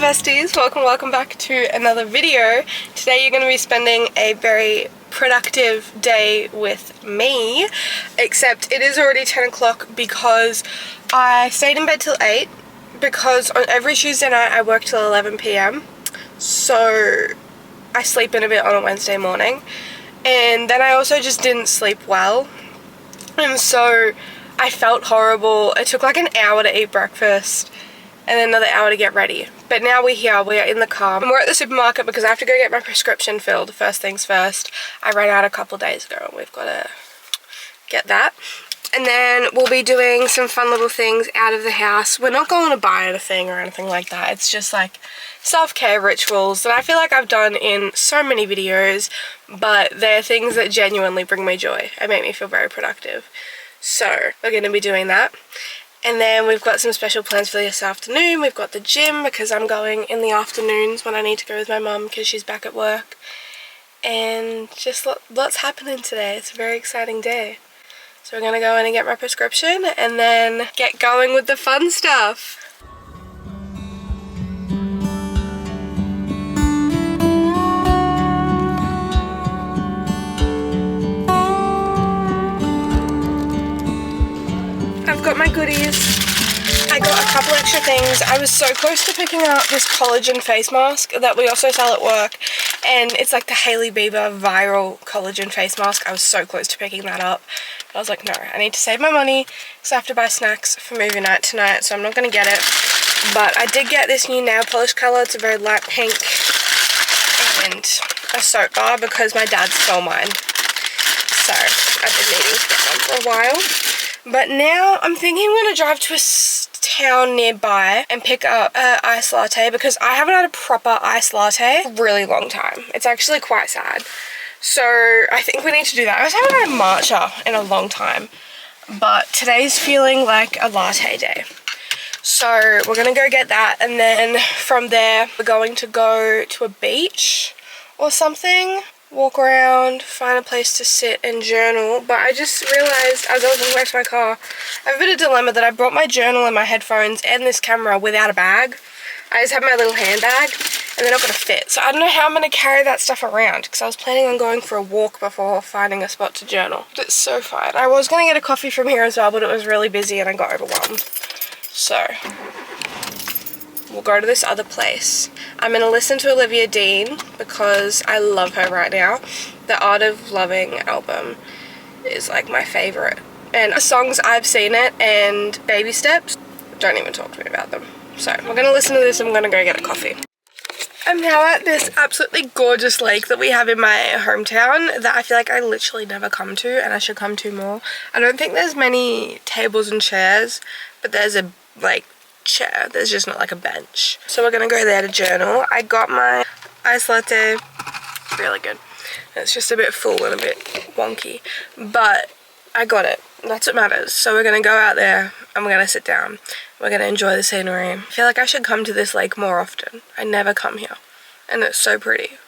besties, welcome back to another video. Today you're going to be spending a very productive day with me, except it is already 10 o'clock because I stayed in bed till 8 because on every Tuesday night I work till 11 p.m. so I sleep in a bit on a Wednesday morning, and then I also just didn't sleep well, and so I felt horrible. It took like an hour to eat breakfast and then another hour to get ready. But now we're here, we are in the car, and we're at the supermarket because I have to go get my prescription filled. First things first, I ran out a couple days ago and we've got to get that. And then we'll be doing some fun little things out of the house. We're not going to buy anything or anything like that. It's just like self-care rituals that I feel like I've done in so many videos, but they're things that genuinely bring me joy and make me feel very productive. So we're going to be doing that. And then we've got some special plans for this afternoon. We've got the gym because I'm going in the afternoons when I need to go with my mum because she's back at work. And just lots happening today. It's a very exciting day. So we're going to go in and get my prescription and then get going with the fun stuff. I've got my goodies. I got a couple extra things. I was so close to picking up this collagen face mask that we also sell at work, and it's like the Hailey Bieber viral collagen face mask. I was so close to picking that up, but I was like, no, I need to save my money because I have to buy snacks for movie night tonight, so I'm not going to get it. But I did get this new nail polish colour. It's a very light pink, and a soap bar because my dad stole mine, so I've been needing to get one for a while. But now I'm thinking I'm going to drive to a town nearby and pick up an iced latte because I haven't had a proper iced latte for a really long time. It's actually quite sad. So I think we need to do that. I also haven't had a matcha in a long time, but today's feeling like a latte day. So we're going to go get that, and then from there we're going to go to a beach or something. Walk around, find a place to sit and journal. But I just realised as I was walking back to my car, I have a bit of a dilemma that I brought my journal and my headphones and this camera without a bag. I just have my little handbag and they're not going to fit. So I don't know how I'm going to carry that stuff around because I was planning on going for a walk before finding a spot to journal. But it's so fine. I was going to get a coffee from here as well, but it was really busy and I got overwhelmed. So we'll go to this other place. I'm going to listen to Olivia Dean because I love her right now. The Art of Loving album is like my favourite. And the songs I've Seen It and Baby Steps, don't even talk to me about them. So we're going to listen to this and I'm going to go get a coffee. I'm now at this absolutely gorgeous lake that we have in my hometown that I feel like I literally never come to and I should come to more. I don't think there's many tables and chairs, but there's a chair. There's just not like a bench. So we're gonna go there to journal. I got my iced latte. It's really good. It's just a bit full and a bit wonky, but I got it. That's what matters. So we're gonna go out there and we're gonna sit down. We're gonna enjoy the scenery. I feel like I should come to this lake more often. I never come here and it's so pretty.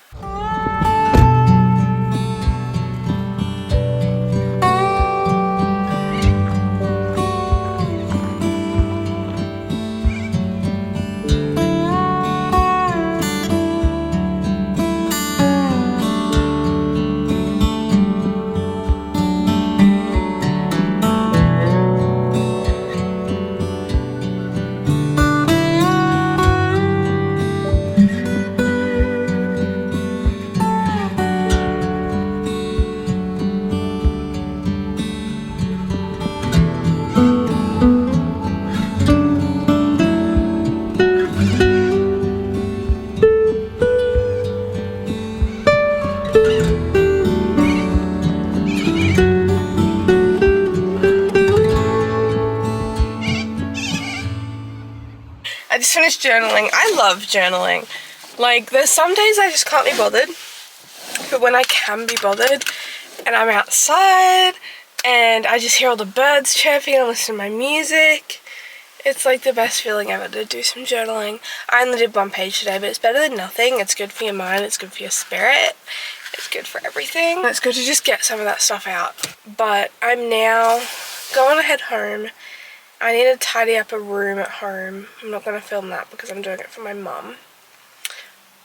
I just finished journaling. I love journaling. Like, there's some days I just can't be bothered, but when I can be bothered and I'm outside and I just hear all the birds chirping and listen to my music, it's like the best feeling ever to do some journaling. I only did one page today, but it's better than nothing. It's good for your mind, it's good for your spirit, it's good for everything. It's good to just get some of that stuff out. But I'm now going to head home I need to tidy up a room at home. I'm not going to film that because I'm doing it for my mum.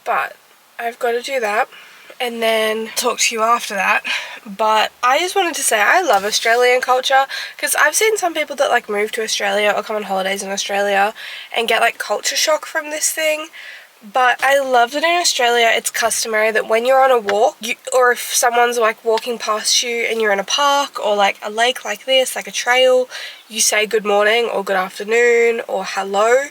But I've got to do that and then talk to you after that. But I just wanted to say I love Australian culture because I've seen some people that like move to Australia or come on holidays in Australia and get like culture shock from this thing. But I love that in Australia it's customary that when you're on a walk, or if someone's like walking past you and you're in a park or like a lake like this, like a trail, you say good morning or good afternoon or hello.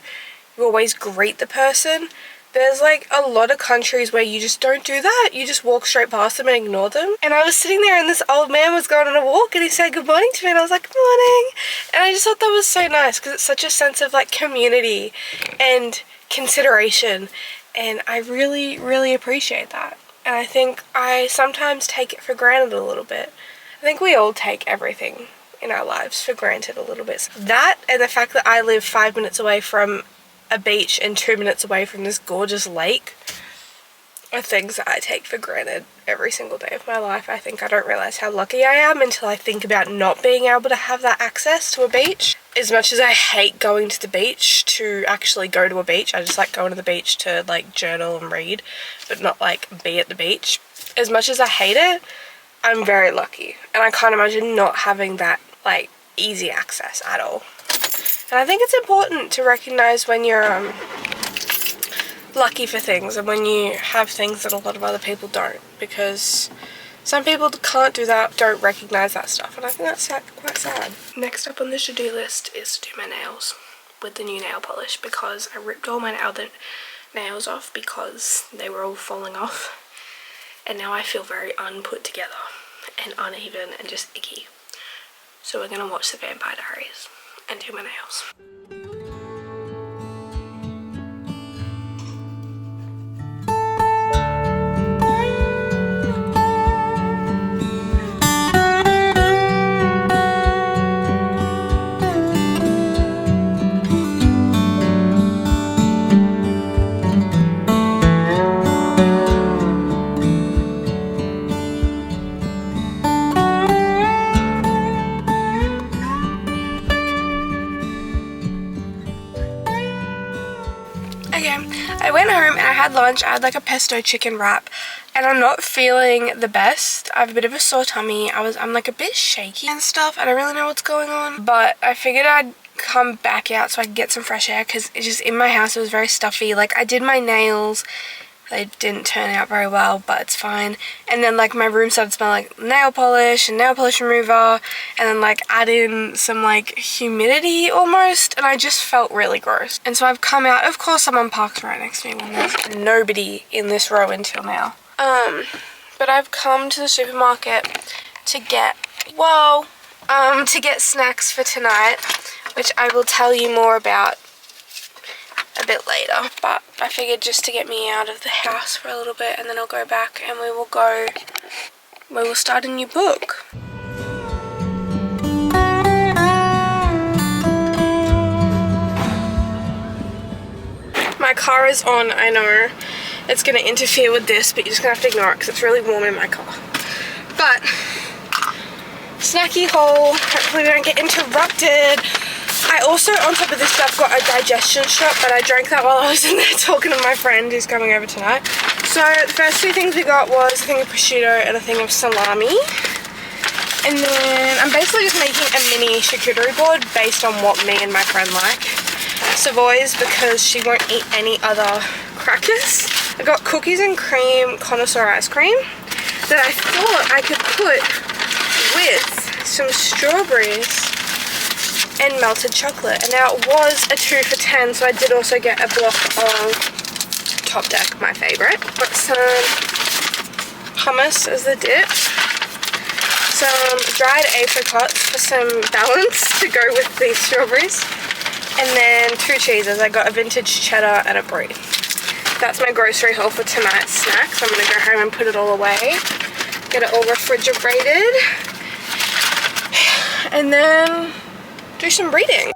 You always greet the person. There's like a lot of countries where you just don't do that. You just walk straight past them and ignore them. And I was sitting there and this old man was going on a walk and he said good morning to me and I was like, good morning. And I just thought that was so nice because it's such a sense of like community and consideration, and I really, really appreciate that. And I think I sometimes take it for granted a little bit. I think we all take everything in our lives for granted a little bit. That and the fact that I live 5 minutes away from a beach and 2 minutes away from this gorgeous lake are things that I take for granted every single day of my life. I think I don't realize how lucky I am until I think about not being able to have that access to a beach. As much as I hate going to the beach to actually go to a beach, I just like going to the beach to like journal and read, but not like be at the beach. As much as I hate it, I'm very lucky. And I can't imagine not having that like easy access at all. And I think it's important to recognize when you're lucky for things and when you have things that a lot of other people don't, because some people can't do that, don't recognize that stuff, and I think that's quite sad. Next up on the to-do list is to do my nails with the new nail polish because I ripped all my other nails off because they were all falling off, and now I feel very unput together and uneven and just icky. So we're gonna watch The Vampire Diaries and do my nails. I went home and I had lunch. I had like a pesto chicken wrap and I'm not feeling the best. I have a bit of a sore tummy. I'm like a bit shaky and stuff. I don't really know what's going on, but I figured I'd come back out so I could get some fresh air because it's just in my house it was very stuffy. Like I did my nails, they didn't turn out very well, but it's fine. And then like my room started smelling like nail polish and nail polish remover, and then like add in some like humidity almost, and I just felt really gross. And so I've come out, of course someone parks right next to me when there's nobody in this row until now. But I've come to the supermarket to get, to get snacks for tonight, which I will tell you more about a bit later, but I figured just to get me out of the house for a little bit and then I'll go back and we will start a new book. My car is on, I know it's going to interfere with this, but you're just going to have to ignore it because it's really warm in my car. But snacky haul, hopefully we don't get interrupted. I also, on top of this stuff, got a digestion shot, but I drank that while I was in there talking to my friend who's coming over tonight. So the first two things we got was a thing of prosciutto and a thing of salami. And then I'm basically just making a mini charcuterie board based on what me and my friend like. Savoy's because she won't eat any other crackers. I got cookies and cream connoisseur ice cream that I thought I could put with some strawberries and melted chocolate, and now it was a 2 for $10, so I did also get a block of Top Deck, my favourite. Got some hummus as the dip, some dried apricots for some balance to go with these strawberries, and then 2 cheeses. I got a vintage cheddar and a brie. That's my grocery haul for tonight's snacks. I'm going to go home and put it all away, get it all refrigerated, and then do some reading.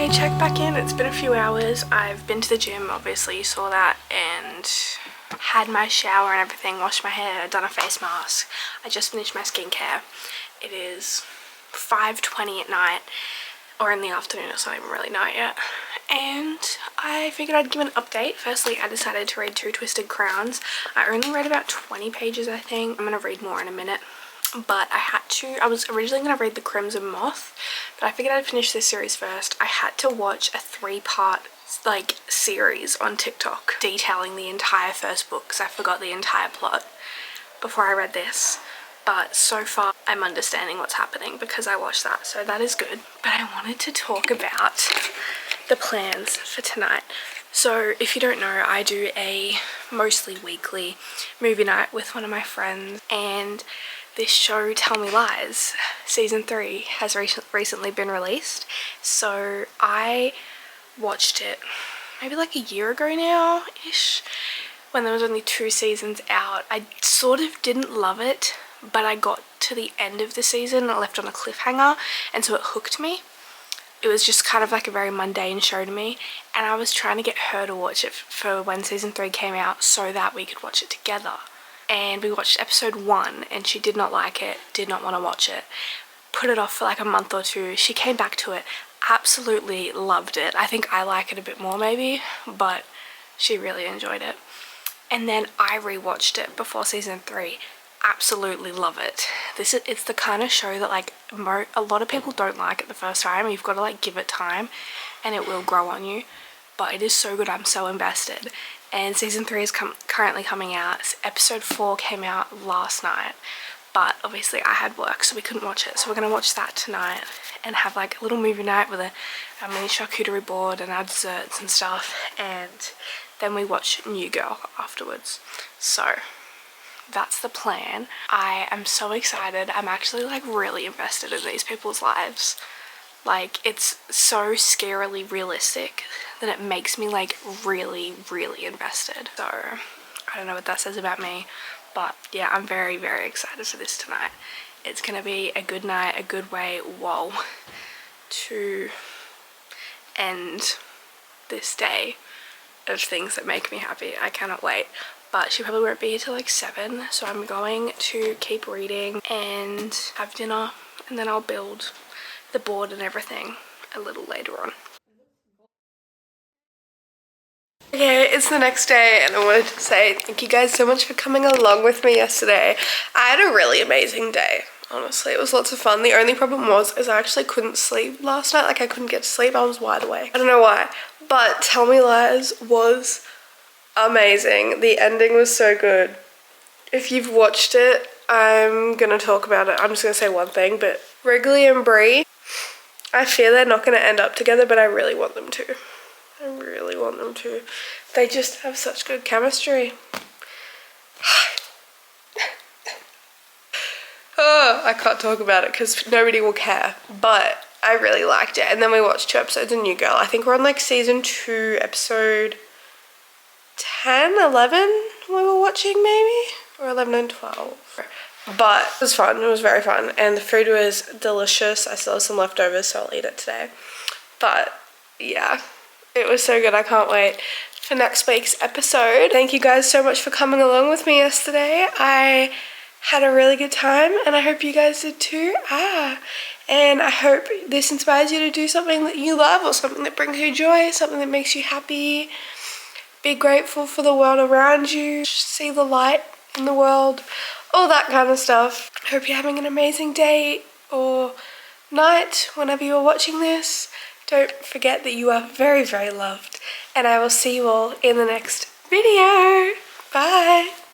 me check back in. It's been a few hours. I've been to the gym, obviously you saw that, and had my shower and everything, washed my hair, done a face mask. I just finished my skincare. It is 5:20 at night, or in the afternoon, it's not even really night yet. And I figured I'd give an update. Firstly, I decided to read Two Twisted Crowns. I only read about 20 pages, I think. I'm gonna read more in a minute. But I was originally going to read The Crimson Moth, but I figured I'd finish this series first. I had to watch a 3-part series on TikTok detailing the entire first book because I forgot the entire plot before I read this. But so far I'm understanding what's happening because I watched that, so that is good. But I wanted to talk about the plans for tonight. So if you don't know, I do a mostly weekly movie night with one of my friends, and this show, Tell Me Lies, season 3 has recently been released. So I watched it maybe like a year ago now-ish, when there was only 2 seasons out. I sort of didn't love it, but I got to the end of the season and it left on a cliffhanger, and so it hooked me. It was just kind of like a very mundane show to me, and I was trying to get her to watch it for when season 3 came out so that we could watch it together. And we watched episode 1 and she did not like it, did not want to watch it, put it off for like a month or 2. She came back to it, absolutely loved it. I think I like it a bit more maybe, but she really enjoyed it. And then I rewatched it before season 3, absolutely love it. It's the kind of show that like a lot of people don't like it the first time. You've got to like give it time and it will grow on you, but it is so good. I'm so invested. And season 3 is currently coming out. Episode 4 came out last night, but obviously I had work so we couldn't watch it. So we're gonna watch that tonight and have like a little movie night with a mini charcuterie board and our desserts and stuff, and then we watch New Girl afterwards. So that's the plan. I am so excited. I'm actually like really invested in these people's lives. Like, it's so scarily realistic that it makes me like really, really invested. So I don't know what that says about me, but yeah, I'm very, very excited for this tonight. It's gonna be a good night, a good way, whoa, to end this day of things that make me happy. I cannot wait. But she probably won't be here till like 7, so I'm going to keep reading and have dinner, and then I'll build the board and everything a little later on. Okay, it's the next day and I wanted to say thank you guys so much for coming along with me yesterday. I had a really amazing day, honestly. It was lots of fun. The only problem is I actually couldn't sleep last night. Like, I couldn't get to sleep. I was wide awake. I don't know why, but Tell Me Lies was amazing. The ending was so good. If you've watched it, I'm gonna talk about it. I'm just gonna say one thing, but Wrigley and Bree, I fear they're not gonna end up together, but I really want them to. I really want them to. They just have such good chemistry. Oh, I can't talk about it because nobody will care, but I really liked it. And then we watched 2 episodes of New Girl. I think we're on like season 2, episode 10, 11 we were watching maybe, or 11 and 12. But it was fun. It was very fun, and the food was delicious. I still have some leftovers, so I'll eat it today. But yeah, it was so good. I can't wait for next week's episode. Thank you guys so much for coming along with me yesterday. I had a really good time and I hope you guys did too. And I hope this inspires you to do something that you love, or something that brings you joy, something that makes you happy. Be grateful for the world around you, see the light in the world, all that kind of stuff. I hope you're having an amazing day or night whenever you're watching this. Don't forget that you are very, very loved, and I will see you all in the next video. Bye.